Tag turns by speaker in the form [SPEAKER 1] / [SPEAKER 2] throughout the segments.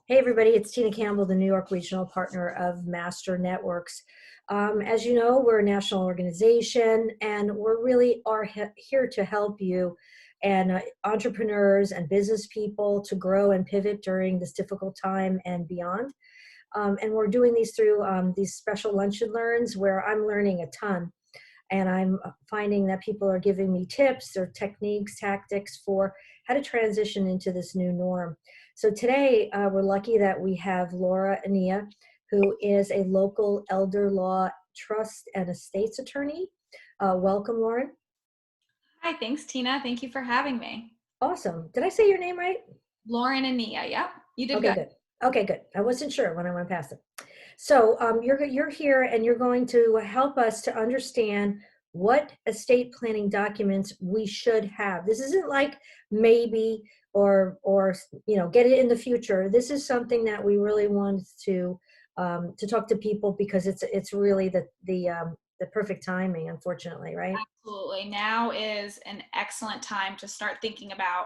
[SPEAKER 1] Hey everybody, it's Tina Campbell, the New York Regional Partner of Master Networks. As you know, we're a national organization and we're really here to help you and entrepreneurs and business people to grow and pivot during this difficult time and beyond. And we're doing these through these special lunch and learns where I'm learning a ton. And I'm finding that people are giving me tips or techniques, tactics for how to transition into this new norm. So today, we're lucky that we have Laura Enea, who is a local elder law trust and estates attorney. Welcome, Lauren.
[SPEAKER 2] Hi, thanks, Tina. Thank you for having me.
[SPEAKER 1] Awesome. Did I say your name right?
[SPEAKER 2] Lauren and Nia. Yep, you did
[SPEAKER 1] Okay,
[SPEAKER 2] good.
[SPEAKER 1] good. Okay, good. I wasn't sure when I went past it. So you're here and you're going to help us to understand what estate planning documents we should have. This isn't like maybe or get it in the future. This is something that we really want to talk to people because it's really the perfect timing, unfortunately, right?
[SPEAKER 2] Absolutely. Now is an excellent time to start thinking about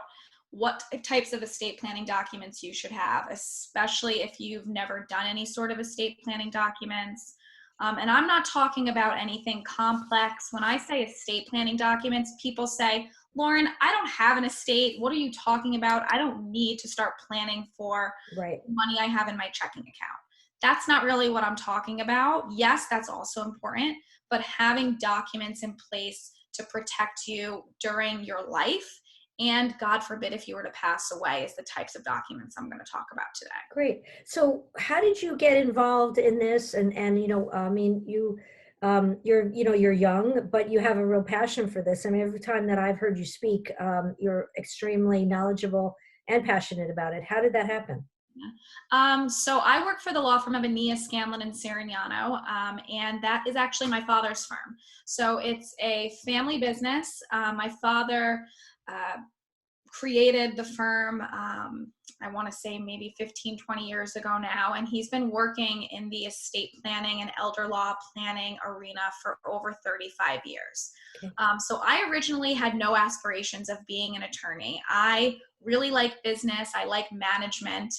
[SPEAKER 2] what types of estate planning documents you should have, especially if you've never done any sort of estate planning documents. And I'm not talking about anything complex. When I say estate planning documents, people say, Lauren, I don't have an estate. What are you talking about? I don't need to start planning for
[SPEAKER 1] Right.
[SPEAKER 2] money I have in my checking account. That's not really what I'm talking about. Yes, that's also important, but having documents in place to protect you during your life and God forbid if you were to pass away is the types of documents I'm going to talk about today.
[SPEAKER 1] Great. So how did you get involved in this? And I mean, you're young, but you have a real passion for this. I mean, every time that I've heard you speak, you're extremely knowledgeable and passionate about it. How did that happen?
[SPEAKER 2] So I work for the law firm of Enea, Scanlan and Sirignano, and that is actually my father's firm. So it's a family business. My father uh, created the firm, I want to say maybe 15, 20 years ago now, and he's been working in the estate planning and elder law planning arena for over 35 years.
[SPEAKER 1] Okay.
[SPEAKER 2] So I originally had no aspirations of being an attorney. I really like business, I like management,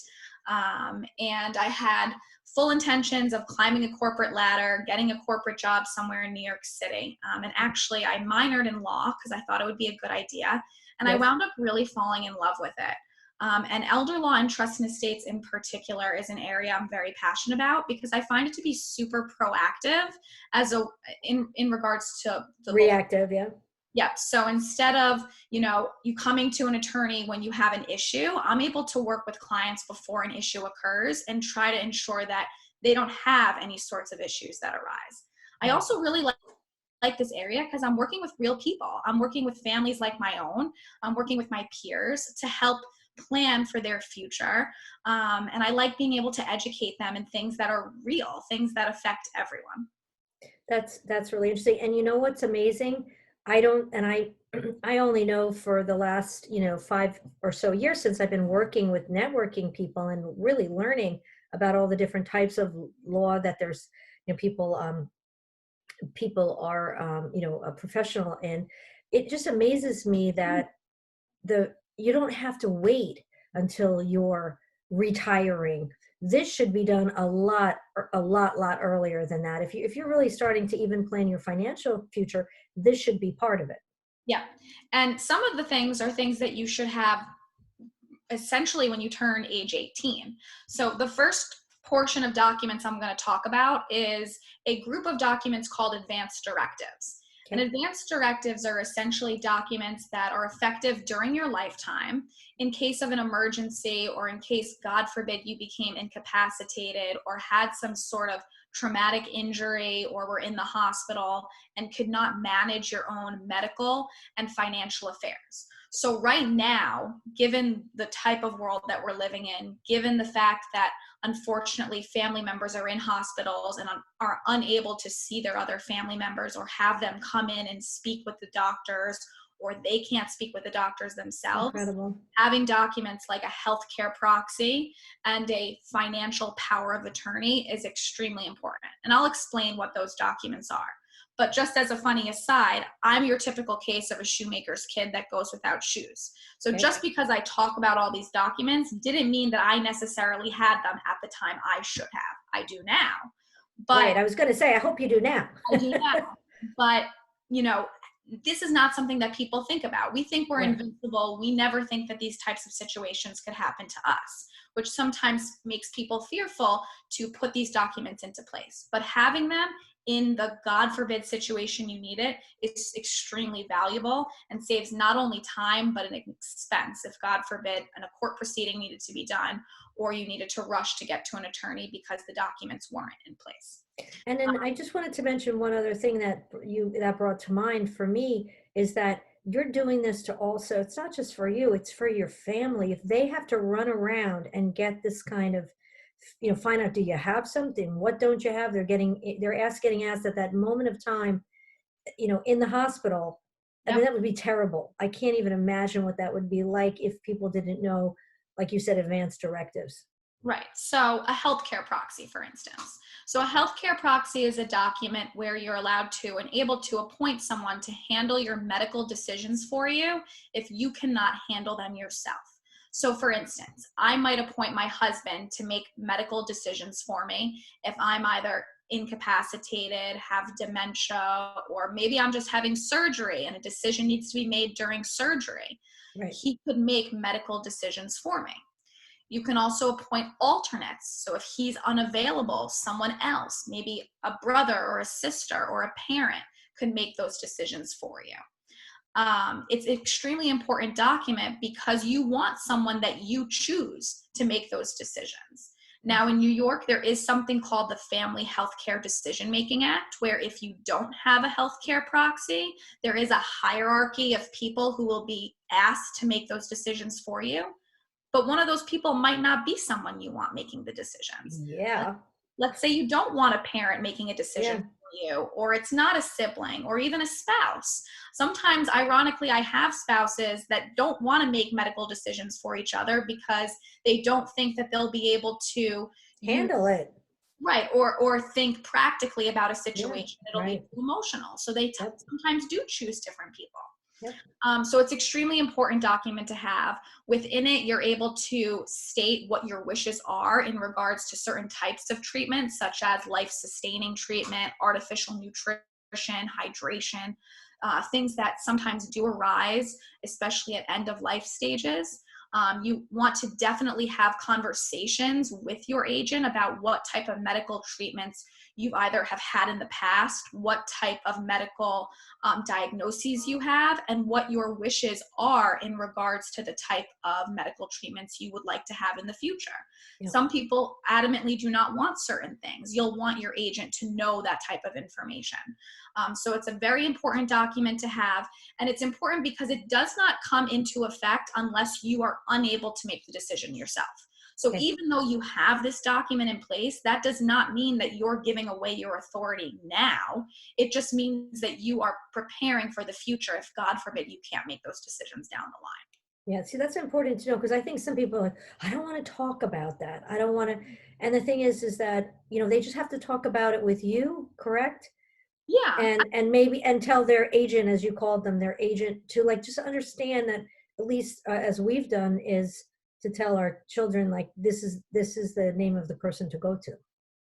[SPEAKER 2] and I had full intentions of climbing a corporate ladder, getting a corporate job somewhere in New York City. And actually, I minored in law because I thought it would be a good idea. And I
[SPEAKER 1] Yes.
[SPEAKER 2] wound up really falling in love with it. And elder law and trust and estates in particular is an area I'm very passionate about because I find it to be super proactive in regards to the local.
[SPEAKER 1] Reactive, yeah.
[SPEAKER 2] Yep. So instead of, you coming to an attorney when you have an issue, I'm able to work with clients before an issue occurs and try to ensure that they don't have any sorts of issues that arise. I
[SPEAKER 1] Right.
[SPEAKER 2] also really like this area because I'm working with real people. I'm working with families like my own. I'm working with my peers to help plan for their future. And I like being able to educate them in things that are real, things that affect everyone.
[SPEAKER 1] That's really interesting. And you know what's amazing? I don't, and I I only know for the last, 5 or so years since I've been working with networking people and really learning about all the different types of law that there's, people are, a professional in. It just amazes me that you don't have to wait until you're retiring. This should be done a lot earlier than that. If you're really starting to even plan your financial future, this should be part of it.
[SPEAKER 2] Yeah. And some of the things are things that you should have essentially when you turn age 18. So the first portion of documents I'm going to talk about is a group of documents called advanced directives. And
[SPEAKER 1] Okay.
[SPEAKER 2] advanced directives are essentially documents that are effective during your lifetime in case of an emergency or in case, God forbid, you became incapacitated or had some sort of traumatic injury or were in the hospital and could not manage your own medical and financial affairs. So right now, given the type of world that we're living in, given the fact that unfortunately family members are in hospitals and are unable to see their other family members or have them come in and speak with the doctors, or they can't speak with the doctors themselves,
[SPEAKER 1] Incredible.
[SPEAKER 2] having documents like a healthcare proxy and a financial power of attorney is extremely important. And I'll explain what those documents are. But just as a funny aside, I'm your typical case of a shoemaker's kid that goes without shoes. So
[SPEAKER 1] Okay.
[SPEAKER 2] just because I talk about all these documents didn't mean that I necessarily had them at the time I should have. I do now. But
[SPEAKER 1] Right. I was going to say, I hope you do now.
[SPEAKER 2] I do now. But, you know, this is not something that people think about. We think we're
[SPEAKER 1] Yeah.
[SPEAKER 2] invincible. We never think that these types of situations could happen to us, which sometimes makes people fearful to put these documents into place. But having them in the God forbid situation you need it is extremely valuable and saves not only time, but an expense if God forbid a court proceeding needed to be done or you needed to rush to get to an attorney because the documents weren't in place.
[SPEAKER 1] And then I just wanted to mention one other thing that brought to mind for me is that you're doing this to also, it's not just for you, it's for your family. If they have to run around and get this kind of, find out, do you have something? What don't you have? Getting asked at that moment of time, in the hospital. I mean,
[SPEAKER 2] Yep.
[SPEAKER 1] that would be terrible. I can't even imagine what that would be like if people didn't know, like you said, advanced directives.
[SPEAKER 2] Right. So a healthcare proxy, for instance. So a healthcare proxy is a document where you're allowed to and able to appoint someone to handle your medical decisions for you if you cannot handle them yourself. So for instance, I might appoint my husband to make medical decisions for me if I'm either incapacitated, have dementia, or maybe I'm just having surgery and a decision needs to be made during surgery.
[SPEAKER 1] Right.
[SPEAKER 2] He could make medical decisions for me. You can also appoint alternates. So if he's unavailable, someone else, maybe a brother or a sister or a parent, could make those decisions for you. It's an extremely important document because you want someone that you choose to make those decisions. Now, in New York, there is something called the Family Healthcare Decision Making Act, where if you don't have a healthcare proxy, there is a hierarchy of people who will be asked to make those decisions for you. But one of those people might not be someone you want making the decisions.
[SPEAKER 1] Yeah.
[SPEAKER 2] Let's say you don't want a parent making a decision
[SPEAKER 1] Yeah.
[SPEAKER 2] for you, or it's not a sibling, or even a spouse. Sometimes, ironically, I have spouses that don't want to make medical decisions for each other because they don't think that they'll be able to use
[SPEAKER 1] Handle it.
[SPEAKER 2] right or think practically about a
[SPEAKER 1] Yeah.
[SPEAKER 2] situation. It'll be
[SPEAKER 1] Right.
[SPEAKER 2] too emotional. So they
[SPEAKER 1] Yep.
[SPEAKER 2] sometimes do choose different people.
[SPEAKER 1] Yep.
[SPEAKER 2] So it's extremely important document to have. Within it, you're able to state what your wishes are in regards to certain types of treatment, such as life-sustaining treatment, artificial nutrition, hydration, things that sometimes do arise, especially at end-of-life stages. You want to definitely have conversations with your agent about what type of medical treatments you either have had in the past, what type of medical diagnoses you have, and what your wishes are in regards to the type of medical treatments you would like to have in the future.
[SPEAKER 1] Yep.
[SPEAKER 2] Some people adamantly do not want certain things. You'll want your agent to know that type of information. So it's a very important document to have, and it's important because it does not come into effect unless you are unable to make the decision yourself. So
[SPEAKER 1] Okay.
[SPEAKER 2] even though you have this document in place, that does not mean that you're giving away your authority now. It just means that you are preparing for the future if, God forbid, you can't make those decisions down the line.
[SPEAKER 1] Yeah, see, that's important to know because I think some people are like, I don't want to talk about that. I don't want to. And the thing is that, they just have to talk about it with you, correct?
[SPEAKER 2] Yeah.
[SPEAKER 1] And maybe, and tell their agent, as you called them, their agent to like, just understand that at least as we've done is to tell our children, like, this is the name of the person to go to.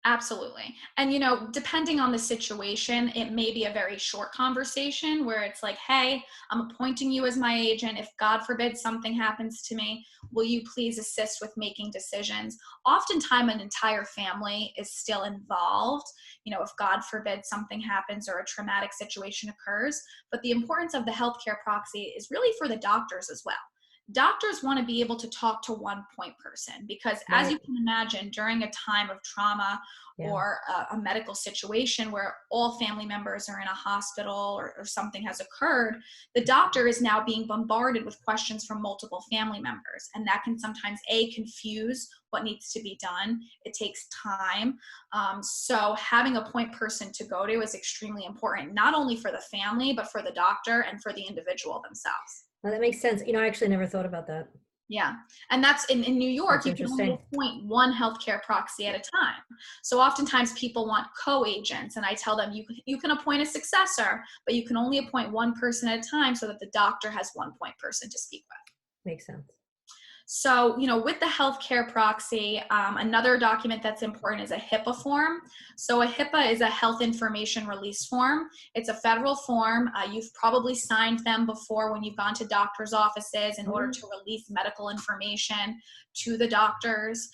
[SPEAKER 2] Absolutely. And, depending on the situation, it may be a very short conversation where it's like, hey, I'm appointing you as my agent. If, God forbid, something happens to me, will you please assist with making decisions? Oftentimes, an entire family is still involved, if, God forbid, something happens or a traumatic situation occurs. But the importance of the healthcare proxy is really for the doctors as well. Doctors want to be able to talk to one point person because, as you
[SPEAKER 1] Right.
[SPEAKER 2] can imagine, during a time of trauma
[SPEAKER 1] Yeah.
[SPEAKER 2] or a medical situation where all family members are in a hospital or something has occurred, the doctor is now being bombarded with questions from multiple family members. And that can sometimes, confuse what needs to be done. It takes time. So having a point person to go to is extremely important, not only for the family, but for the doctor and for the individual themselves.
[SPEAKER 1] Now that makes sense. I actually never thought about that.
[SPEAKER 2] Yeah. And that's in New York,
[SPEAKER 1] That's
[SPEAKER 2] you can only
[SPEAKER 1] interesting.
[SPEAKER 2] appoint one healthcare proxy at a time. So oftentimes people want co-agents, and I tell them you can appoint a successor, but you can only appoint one person at a time so that the doctor has one point person to speak with.
[SPEAKER 1] Makes sense.
[SPEAKER 2] So, with the healthcare proxy, another document that's important is a HIPAA form. So a HIPAA is a health information release form. It's a federal form. You've probably signed them before when you've gone to doctor's offices in order to release medical information to the doctors.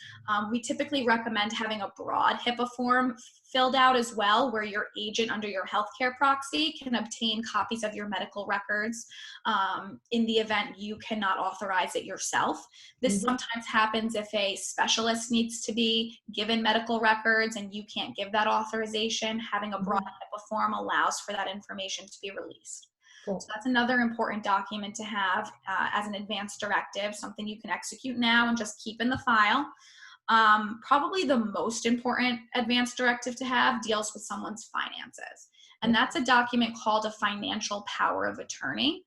[SPEAKER 2] We typically recommend having a broad HIPAA form filled out as well, where your agent under your healthcare proxy can obtain copies of your medical records in the event you cannot authorize it yourself. This sometimes happens if a specialist needs to be given medical records and you can't give that authorization. Having a broad HIPAA form allows for that information to be released.
[SPEAKER 1] Cool.
[SPEAKER 2] So that's another important document to have as an advance directive, something you can execute now and just keep in the file. Probably the most important advance directive to have deals with someone's finances. And that's a document called a financial power of attorney.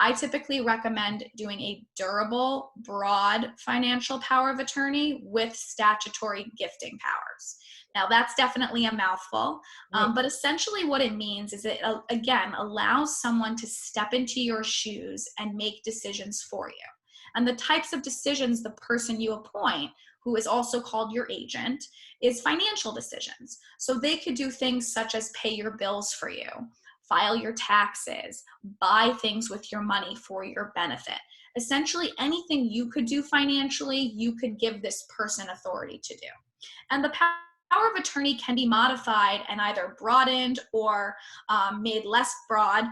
[SPEAKER 2] I typically recommend doing a durable, broad financial power of attorney with statutory gifting powers. Now, that's definitely a mouthful, but essentially what it means is it, again, allows someone to step into your shoes and make decisions for you. And the types of decisions the person you appoint, who is also called your agent, is financial decisions. So they could do things such as pay your bills for you, file your taxes, buy things with your money for your benefit. Essentially, anything you could do financially, you could give this person authority to do. And the power of attorney can be modified and either broadened or made less broad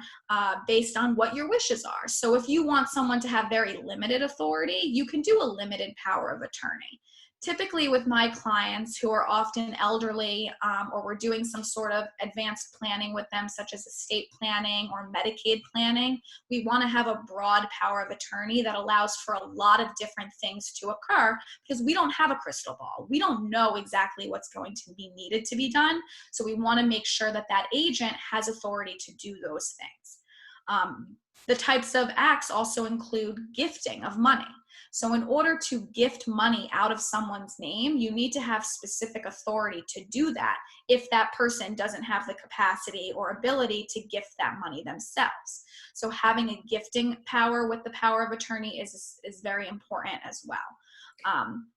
[SPEAKER 2] based on what your wishes are. So if you want someone to have very limited authority, you can do a limited power of attorney. Typically with my clients who are often elderly or we're doing some sort of advanced planning with them, such as estate planning or Medicaid planning, we want to have a broad power of attorney that allows for a lot of different things to occur because we don't have a crystal ball. We don't know exactly what's going to be needed to be done. So we want to make sure that that agent has authority to do those things. The types of acts also include gifting of money. So in order to gift money out of someone's name, you need to have specific authority to do that if that person doesn't have the capacity or ability to gift that money themselves. So having a gifting power with the power of attorney is very important as well.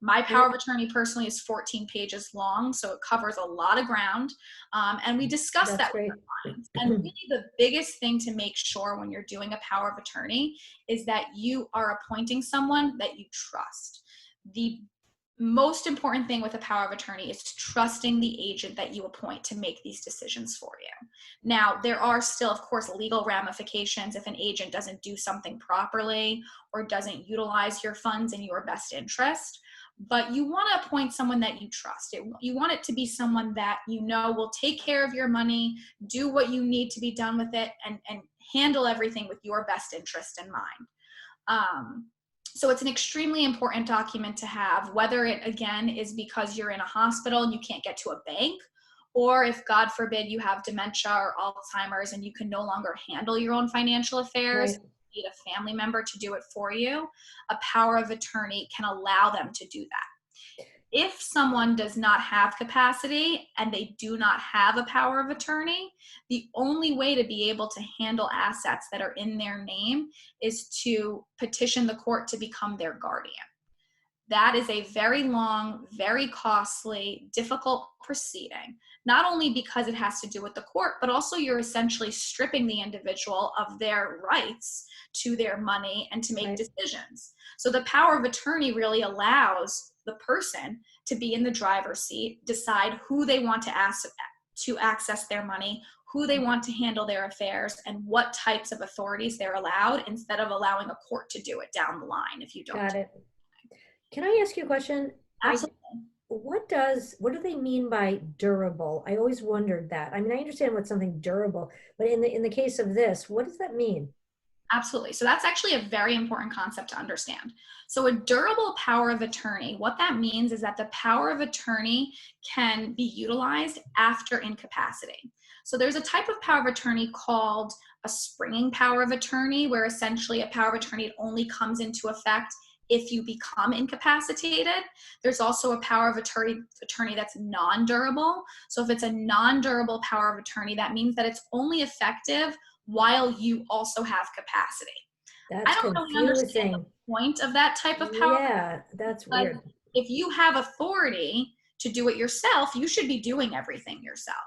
[SPEAKER 2] My power of attorney personally is 14 pages long, so it covers a lot of ground. And we discussed that with our clients. And really the biggest thing to make sure when you're doing a power of attorney is that you are appointing someone that you trust. The most important thing with a power of attorney is trusting the agent that you appoint to make these decisions for you. Now, there are still, of course, legal ramifications if an agent doesn't do something properly or doesn't utilize your funds in your best interest. But you want to appoint someone that you trust. You want it to be someone that you know will take care of your money, do what you need to be done with it, and handle everything with your best interest in mind. So it's an extremely important document to have, whether it, again, is because you're in a hospital and you can't get to a bank, or if, God forbid, you have dementia or Alzheimer's and you can no longer handle your own financial affairs, you need a family member to do it for you, a power of attorney can allow them to do that. If someone does not have capacity and they do not have a power of attorney, the only way to be able to handle assets that are in their name is to petition the court to become their guardian. That is a very long, very costly, difficult proceeding, not only because it has to do with the court, but also you're essentially stripping the individual of their rights to their money and to make decisions. So the power of attorney really allows the person to be in the driver's seat, decide who they want to access their money, who they want to handle their affairs, and what types of authorities they're allowed, instead of allowing a court to do it down the line if you don't.
[SPEAKER 1] Got it. Can I ask you a question?
[SPEAKER 2] Absolutely.
[SPEAKER 1] What do they mean by durable? I always wondered that. I mean, I understand what's something durable, but in the case of this, what does that mean?
[SPEAKER 2] Absolutely. So that's actually a very important concept to understand. So a durable power of attorney, what that means is that the power of attorney can be utilized after incapacity. So there's a type of power of attorney called a springing power of attorney, where essentially a power of attorney only comes into effect if you become incapacitated. There's also a power of attorney that's non-durable. So if it's a non-durable power of attorney, that means that it's only effective while you also have capacity. I
[SPEAKER 1] That's
[SPEAKER 2] don't really understand the
[SPEAKER 1] confusing.
[SPEAKER 2] point of that type of power,
[SPEAKER 1] Yeah, that's
[SPEAKER 2] because
[SPEAKER 1] weird.
[SPEAKER 2] if you have authority to do it yourself, you should be doing everything yourself.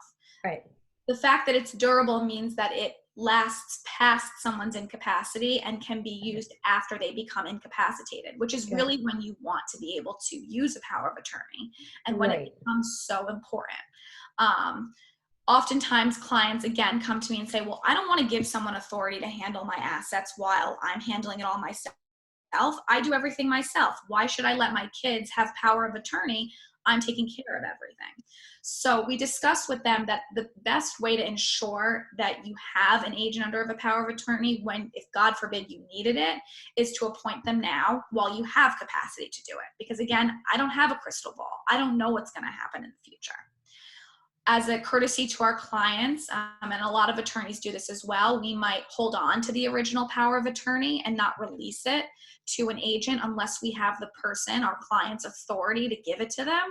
[SPEAKER 1] Right.
[SPEAKER 2] The fact that it's durable means that it lasts past someone's incapacity and can be used after they become incapacitated, which is
[SPEAKER 1] Got
[SPEAKER 2] really when you want to be able to use a power of attorney and when it
[SPEAKER 1] right.
[SPEAKER 2] becomes so important. Um, Oftentimes clients again come to me and say, well, I don't want to give someone authority to handle my assets while I'm handling it all myself. I do everything myself. Why should I let my kids have power of attorney? I'm taking care of everything. So we discussed with them that the best way to ensure that you have an agent under of a power of attorney when, if God forbid you needed it, is to appoint them now while you have capacity to do it. Because again, I don't have a crystal ball. I don't know what's going to happen in the future. As a courtesy to our clients, and a lot of attorneys do this as well, we might hold on to the original power of attorney and not release it to an agent unless we have the person, our client's authority to give it to them,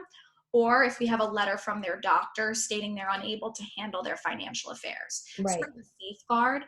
[SPEAKER 2] or if we have a letter from their doctor stating they're unable to handle their financial affairs.
[SPEAKER 1] Right.
[SPEAKER 2] Sort of a safeguard.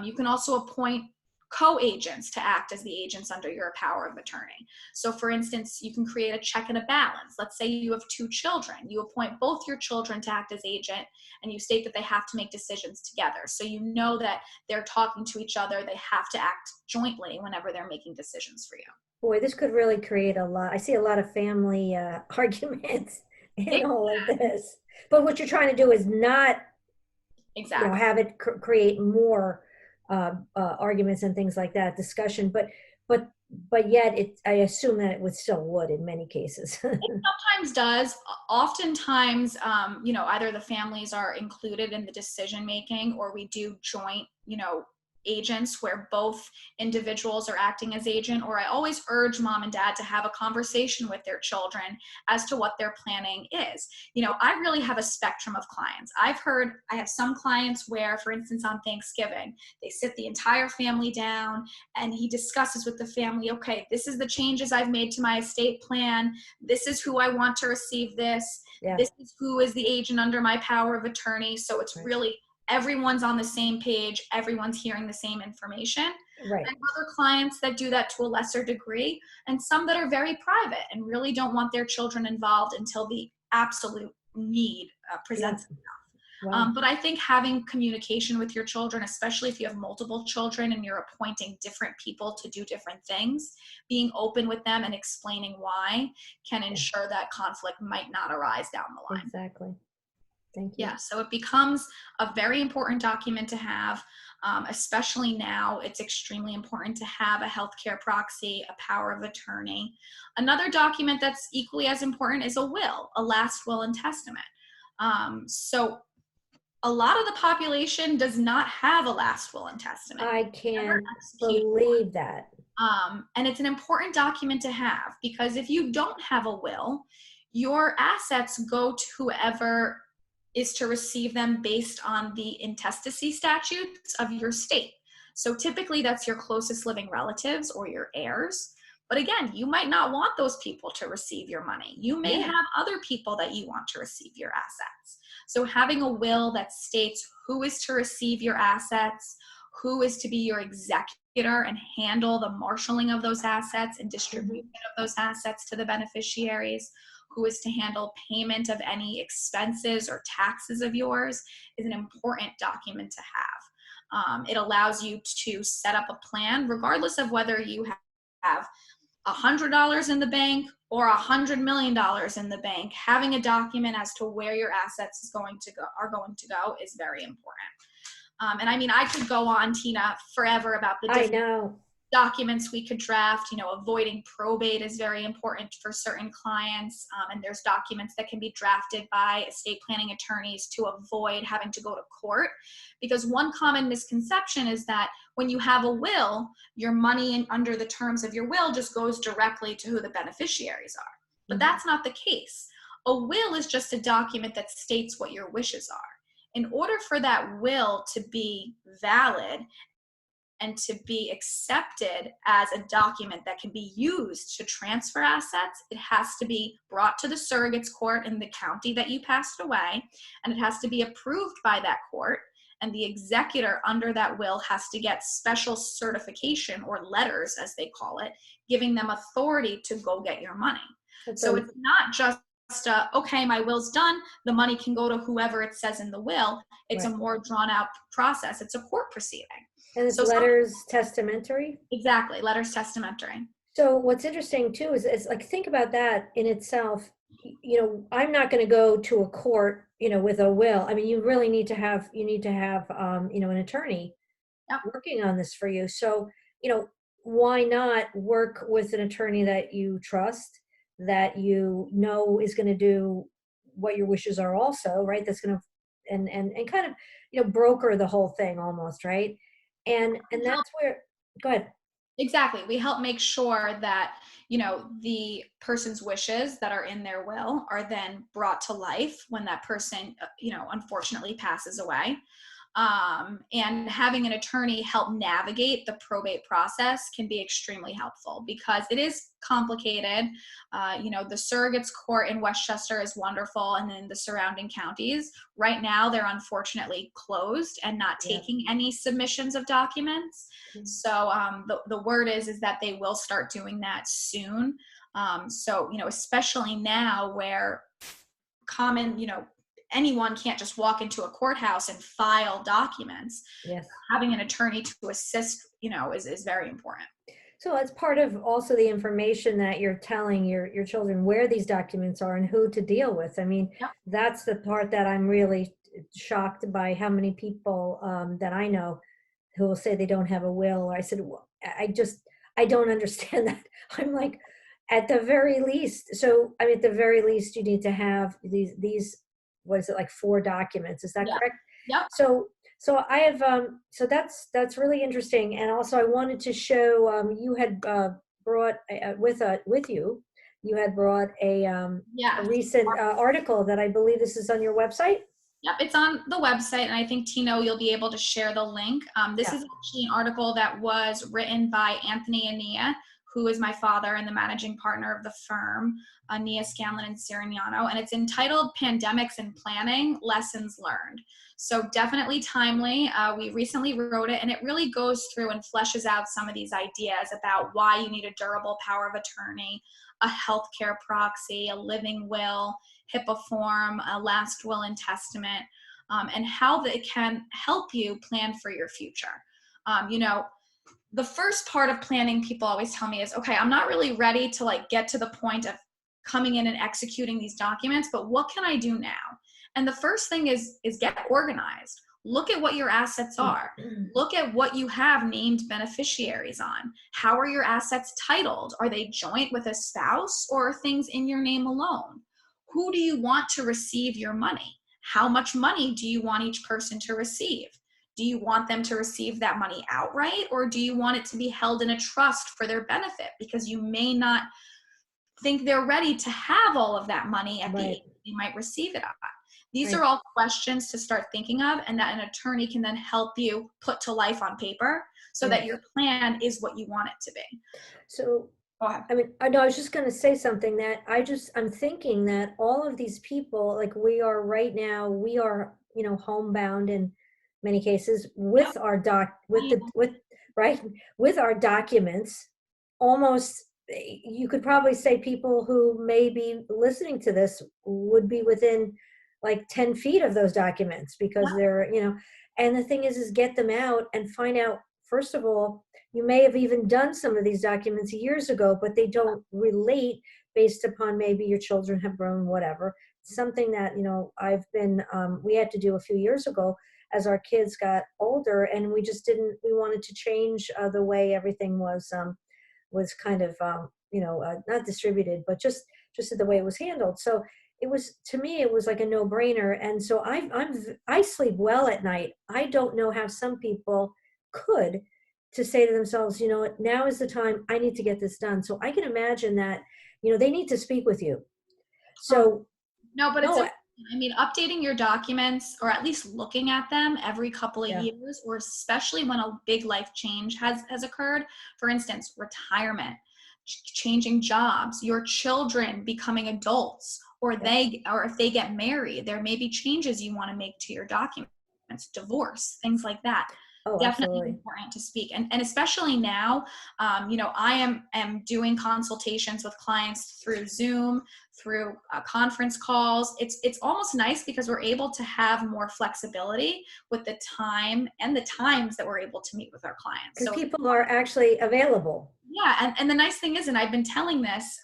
[SPEAKER 2] You can also appoint co-agents to act as the agents under your power of attorney. So for instance, you can create a check and a balance. Let's say you have 2 children. You appoint both your children to act as agent, and you state that they have to make decisions together. So you know that they're talking to each other. They have to act jointly whenever they're making decisions for you.
[SPEAKER 1] Boy, this could really create a lot. I see a lot of family arguments in all of this. But what you're trying to do is not,
[SPEAKER 2] Exactly.
[SPEAKER 1] have it create more arguments and things like that, discussion. But but yet, I assume that it would still would in many cases.
[SPEAKER 2] It sometimes does. Oftentimes, either the families are included in the decision making, or we do joint, agents where both individuals are acting as agent. Or I always urge mom and dad to have a conversation with their children as to what their planning is. I really have a spectrum of clients. I have some clients where, for instance, on Thanksgiving, they sit the entire family down and he discusses with the family, okay, this is the changes I've made to my estate plan. This is who I want to receive this.
[SPEAKER 1] Yeah.
[SPEAKER 2] This is who is the agent under my power of attorney. So it's
[SPEAKER 1] Right.
[SPEAKER 2] really everyone's on the same page. Everyone's hearing the same information.
[SPEAKER 1] Right.
[SPEAKER 2] And other clients that do that to a lesser degree, and some that are very private and really don't want their children involved until the absolute need presents
[SPEAKER 1] Yeah.
[SPEAKER 2] itself.
[SPEAKER 1] Wow.
[SPEAKER 2] But I think having communication with your children, especially if you have multiple children and you're appointing different people to do different things, being open with them and explaining why can ensure that conflict might not arise down the line.
[SPEAKER 1] Exactly. Thank you.
[SPEAKER 2] Yeah, so it becomes a very important document to have, especially now. It's extremely important to have a healthcare proxy, a power of attorney. Another document that's equally as important is a will, a last will and testament. So a lot of the population does not have a last will and testament.
[SPEAKER 1] I can't believe that.
[SPEAKER 2] And it's an important document to have, because if you don't have a will, your assets go to whoever is to receive them based on the intestacy statutes of your state. So typically that's your closest living relatives or your heirs. But again, you might not want those people to receive your money. You may have other people that you want to receive your assets. So having a will that states who is to receive your assets, who is to be your executor and handle the marshaling of those assets and distribution of those assets to the beneficiaries, who is to handle payment of any expenses or taxes of yours, is an important document to have. It allows you to set up a plan regardless of whether you have $100 in the bank or $100 million in the bank. Having a document as to where your assets are going to go is very important. And I mean, I could go on, Tina, forever about the different documents we could draft. Avoiding probate is very important for certain clients. And there's documents that can be drafted by estate planning attorneys to avoid having to go to court. Because one common misconception is that when you have a will, your money under the terms of your will just goes directly to who the beneficiaries are. But that's not the case. A will is just a document that states what your wishes are. In order for that will to be valid and to be accepted as a document that can be used to transfer assets, it has to be brought to the surrogate's court in the county that you passed away, and it has to be approved by that court. And the executor under that will has to get special certification, or letters as they call it, giving them authority to go get your money. So it's not just okay, my will's done, the money can go to whoever it says in the will. It's a more drawn out process. It's a court proceeding.
[SPEAKER 1] And it's letters testamentary?
[SPEAKER 2] Exactly, letters testamentary.
[SPEAKER 1] So what's interesting too is like, think about that in itself. I'm not going to go to a court, with a will. I mean, you really need to have, an attorney working on this for you. So, why not work with an attorney that you trust, that is going to do what your wishes are also, right? That's going to, and kind of, broker the whole thing almost, right? And that's where, go ahead.
[SPEAKER 2] Exactly. We help make sure that, the person's wishes that are in their will are then brought to life when that person, unfortunately passes away. And having an attorney help navigate the probate process can be extremely helpful because it is complicated. The surrogates court in Westchester is wonderful, and then the surrounding counties. Right now, they're unfortunately closed and not taking any submissions of documents. Mm-hmm. So the word is that they will start doing that soon. So, especially now where anyone can't just walk into a courthouse and file documents.
[SPEAKER 1] Yes.
[SPEAKER 2] Having an attorney to assist, is very important.
[SPEAKER 1] So that's part of also the information that you're telling your children where these documents are and who to deal with. I mean, that's the part that I'm really shocked by, how many people that I know who will say they don't have a will. Or I said, well, I don't understand that. I'm like, at the very least. So, I mean, at the very least, you need to have these what is it, like 4 documents? Is that correct?
[SPEAKER 2] Yeah.
[SPEAKER 1] So I have, so that's really interesting. And also I wanted to show, you had brought you had brought a recent article that I believe this is on your website.
[SPEAKER 2] Yep, it's on the website, and I think, Tino, you'll be able to share the link. This is actually an article that was written by Anthony Enea, who is my father and the managing partner of the firm, Enea, Scanlan and Sirignano, and it's entitled Pandemics and Planning, Lessons Learned. So definitely timely. We recently wrote it, and it really goes through and fleshes out some of these ideas about why you need a durable power of attorney, a healthcare proxy, a living will, HIPAA form, a last will and testament, and how it can help you plan for your future. The first part of planning, people always tell me, is, okay, I'm not really ready to get to the point of coming in and executing these documents, but what can I do now? And the first thing is get organized. Look at what your assets are. Look at what you have named beneficiaries on. How are your assets titled? Are they joint with a spouse, or are things in your name alone? Who do you want to receive your money? How much money do you want each person to receive? Do you want them to receive that money outright, or do you want it to be held in a trust for their benefit? Because you may not think they're ready to have all of that money at the age they might receive it at. These are all questions to start thinking of, and that an attorney can then help you put to life on paper so that your plan is what you want it to be.
[SPEAKER 1] So,
[SPEAKER 2] go ahead.
[SPEAKER 1] I mean, I know I was just going to say something that I'm thinking that all of these people, like we are right now, we are, homebound in many cases with our with our documents. Almost, you could probably say people who may be listening to this would be within like 10 feet of those documents, because they're, and the thing is get them out and find out, first of all, you may have even done some of these documents years ago, but they don't relate based upon maybe your children have grown, whatever. Something that, we had to do a few years ago as our kids got older, and we wanted to change the way everything was kind of, not distributed, but just the way it was handled. So to me, it was like a no-brainer. And so I sleep well at night. I don't know how some people could, to say to themselves, now is the time, I need to get this done. So I can imagine that, they need to speak with you. So
[SPEAKER 2] no, but it's I mean, updating your documents or at least looking at them every couple of
[SPEAKER 1] Yeah.
[SPEAKER 2] years, or especially when a big life change has occurred. For instance, retirement, changing jobs, your children becoming adults, or
[SPEAKER 1] Yep.
[SPEAKER 2] or if they get married, there may be changes you want to make to your documents, divorce, things like that.
[SPEAKER 1] Oh,
[SPEAKER 2] Definitely
[SPEAKER 1] absolutely.
[SPEAKER 2] important to speak, and especially now, I am doing consultations with clients through Zoom, through conference calls. It's almost nice because we're able to have more flexibility with the time and the times that we're able to meet with our clients.
[SPEAKER 1] Because
[SPEAKER 2] So
[SPEAKER 1] people are actually available.
[SPEAKER 2] yeah, and the nice thing is, and I've been telling this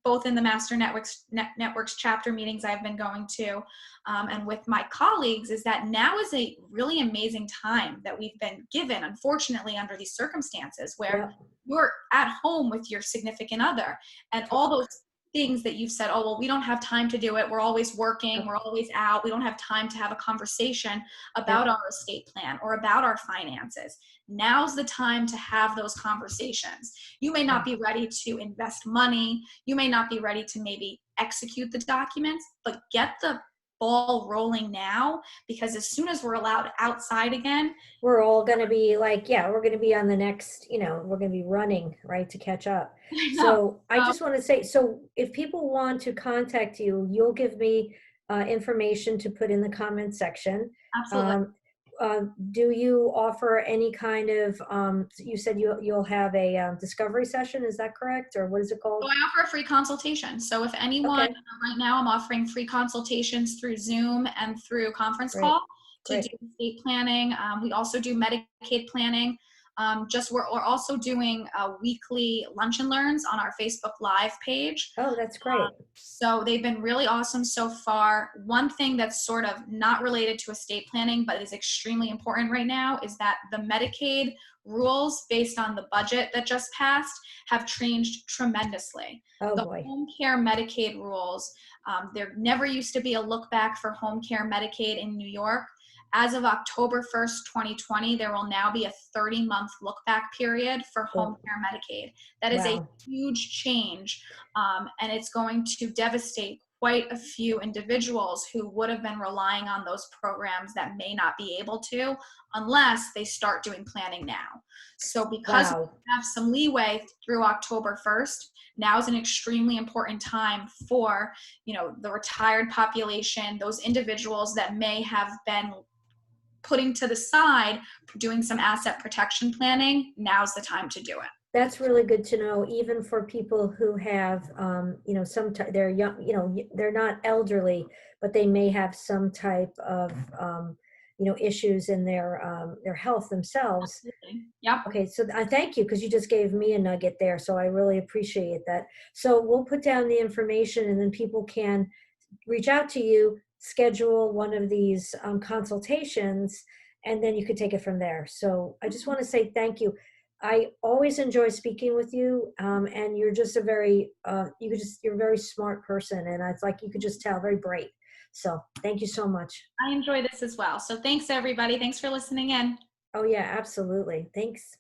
[SPEAKER 2] both in the Master Networks chapter meetings I've been going to, and with my colleagues, is that now is a really amazing time that we've been given, unfortunately, under these circumstances where
[SPEAKER 1] Yep.
[SPEAKER 2] you're at home with your significant other, and all those things that you've said, oh, well, we don't have time to do it. We're always working.
[SPEAKER 1] Yep.
[SPEAKER 2] We're always out. We don't have time to have a conversation about
[SPEAKER 1] Yep.
[SPEAKER 2] our estate plan or about our finances. Now's the time to have those conversations. You may not
[SPEAKER 1] Yeah.
[SPEAKER 2] be ready to invest money. You may not be ready to maybe execute the documents, but get the ball rolling now, because as soon as we're allowed outside again,
[SPEAKER 1] We're all going to be like, yeah, we're going to be on the next, we're going to be running, right, to catch up.
[SPEAKER 2] I know.
[SPEAKER 1] So I
[SPEAKER 2] Um,
[SPEAKER 1] just want to say, so if people want to contact you, you'll give me information to put in the comment section.
[SPEAKER 2] Absolutely.
[SPEAKER 1] Um, do you offer any kind of, you said you'll have a discovery session, is that correct? Or what is it
[SPEAKER 2] So
[SPEAKER 1] called?
[SPEAKER 2] I offer a free consultation. So if anyone,
[SPEAKER 1] Okay,
[SPEAKER 2] right now I'm offering free consultations through Zoom and through conference
[SPEAKER 1] great,
[SPEAKER 2] call to do
[SPEAKER 1] great.
[SPEAKER 2] estate planning. We also do Medicaid planning. We're also doing weekly lunch and learns on our Facebook Live page.
[SPEAKER 1] Oh, that's great.
[SPEAKER 2] So they've been really awesome so far. One thing that's sort of not related to estate planning, but is extremely important right now, is that the Medicaid rules based on the budget that just passed have changed tremendously.
[SPEAKER 1] Oh,
[SPEAKER 2] The
[SPEAKER 1] boy.
[SPEAKER 2] home care Medicaid rules, there never used to be a look back for home care Medicaid in New York. As of October 1st, 2020, there will now be a 30-month look back period for home
[SPEAKER 1] Oh,
[SPEAKER 2] care Medicaid. That is a
[SPEAKER 1] wow.
[SPEAKER 2] huge change, and it's going to devastate quite a few individuals who would have been relying on those programs that may not be able to unless they start doing planning now. So because we
[SPEAKER 1] Wow.
[SPEAKER 2] have some leeway through October 1st, now is an extremely important time for, the retired population, those individuals that may have been putting to the side doing some asset protection planning. Now's the time to do it.
[SPEAKER 1] That's really good to know, even for people who have, they're young, they're not elderly, but they may have some type of, issues in their health themselves.
[SPEAKER 2] Absolutely. Yep.
[SPEAKER 1] Okay, so I thank you because you just gave me a nugget there, so I really appreciate that. So we'll put down the information and then people can reach out to you, schedule one of these consultations, and then you could take it from there. So I just want to say thank you. I always enjoy speaking with you, and you're just a very, you're a very smart person, and it's like you could just tell, very bright. So thank you so much.
[SPEAKER 2] I enjoy this as well. So thanks, everybody. Thanks for listening in.
[SPEAKER 1] Oh yeah, absolutely. Thanks.